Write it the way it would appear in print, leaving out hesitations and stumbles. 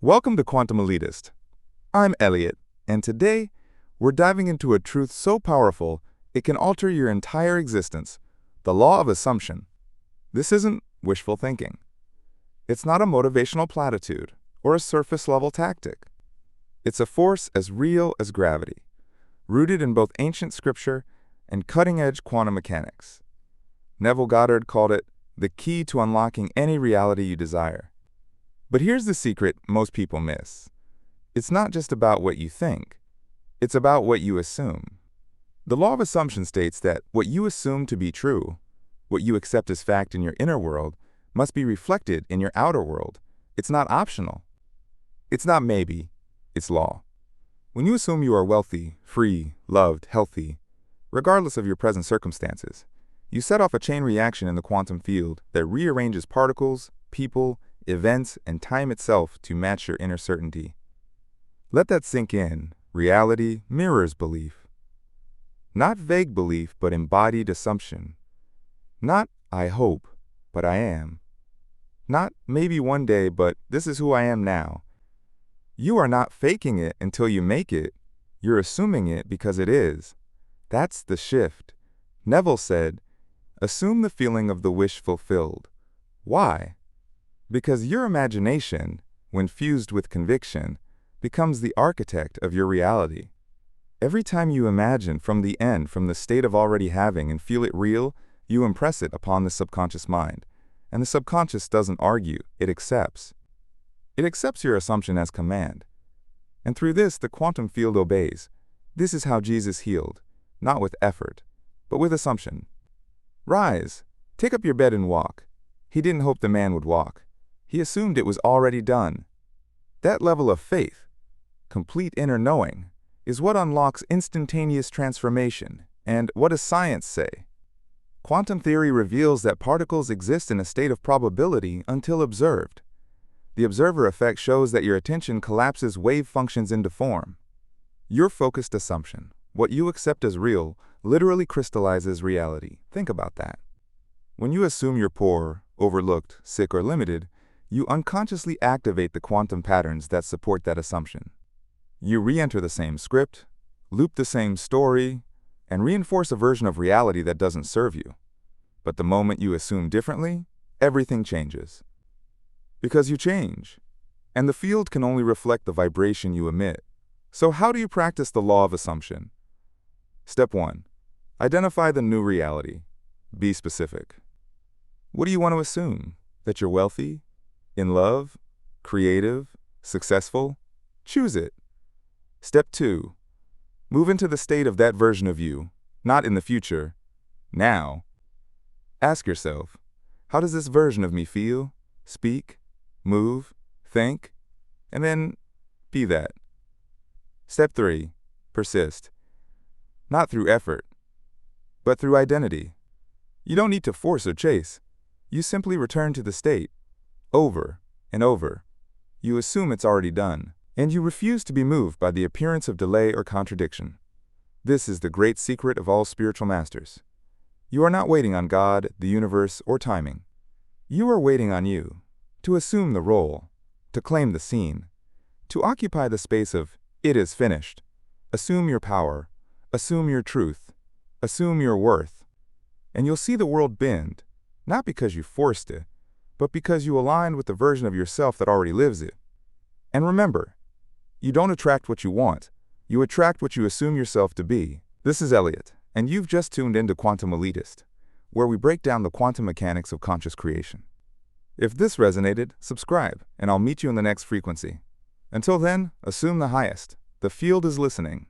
Welcome to Quantum Elitist. I'm Elliott, and today we're diving into a truth so powerful it can alter your entire existence, the law of assumption. This isn't wishful thinking. It's not a motivational platitude or a surface-level tactic. It's a force as real as gravity, rooted in both ancient scripture and cutting-edge quantum mechanics. Neville Goddard called it the key to unlocking any reality you desire. But here's the secret most people miss. It's not just about what you think. It's about what you assume. The law of assumption states that what you assume to be true, what you accept as fact in your inner world, must be reflected in your outer world. It's not optional. It's not maybe. It's law. When you assume you are wealthy, free, loved, healthy, regardless of your present circumstances, you set off a chain reaction in the quantum field that rearranges particles, people, events, and time itself to match your inner certainty. Let that sink in. Reality mirrors belief. Not vague belief, but embodied assumption. Not I hope, but I am. Not maybe one day, but this is who I am now. You are not faking it until you make it. You're assuming it because it is. That's the shift. Neville said, "Assume the feeling of the wish fulfilled." Why? Because your imagination, when fused with conviction, becomes the architect of your reality. Every time you imagine from the state of already having and feel it real, you impress it upon the subconscious mind. And the subconscious doesn't argue, it accepts. It accepts your assumption as command. And through this, the quantum field obeys. This is how Jesus healed, not with effort, but with assumption. Rise, take up your bed and walk. He didn't hope the man would walk. He assumed it was already done. That level of faith, complete inner knowing, is what unlocks instantaneous transformation. And what does science say? Quantum theory reveals that particles exist in a state of probability until observed. The observer effect shows that your attention collapses wave functions into form. Your focused assumption, what you accept as real, literally crystallizes reality. Think about that. When you assume you're poor, overlooked, sick, or limited, you unconsciously activate the quantum patterns that support that assumption. You re-enter the same script, loop the same story, and reinforce a version of reality that doesn't serve you. But the moment you assume differently, everything changes. Because you change, and the field can only reflect the vibration you emit. So how do you practice the law of assumption? Step 1. Identify the new reality. Be specific. What do you want to assume? That you're wealthy? In love? Creative? Successful? Choose it. Step 2. Move into the state of that version of you, not in the future, now. Ask yourself, how does this version of me feel, speak, move, think? And then be that. Step 3. Persist. Not through effort, but through identity. You don't need to force or chase. You simply return to the state, over and over. You assume it's already done, and you refuse to be moved by the appearance of delay or contradiction. This is the great secret of all spiritual masters. You are not waiting on God, the universe, or timing. You are waiting on you, to assume the role, to claim the scene, to occupy the space of "it is finished." Assume your power, assume your truth, assume your worth, and you'll see the world bend, not because you forced it, but because you aligned with the version of yourself that already lives it. And remember, you don't attract what you want, you attract what you assume yourself to be. This is Elliott, and you've just tuned into Quantum Elitist, where we break down the quantum mechanics of conscious creation. If this resonated, subscribe, and I'll meet you in the next frequency. Until then, assume the highest. The field is listening.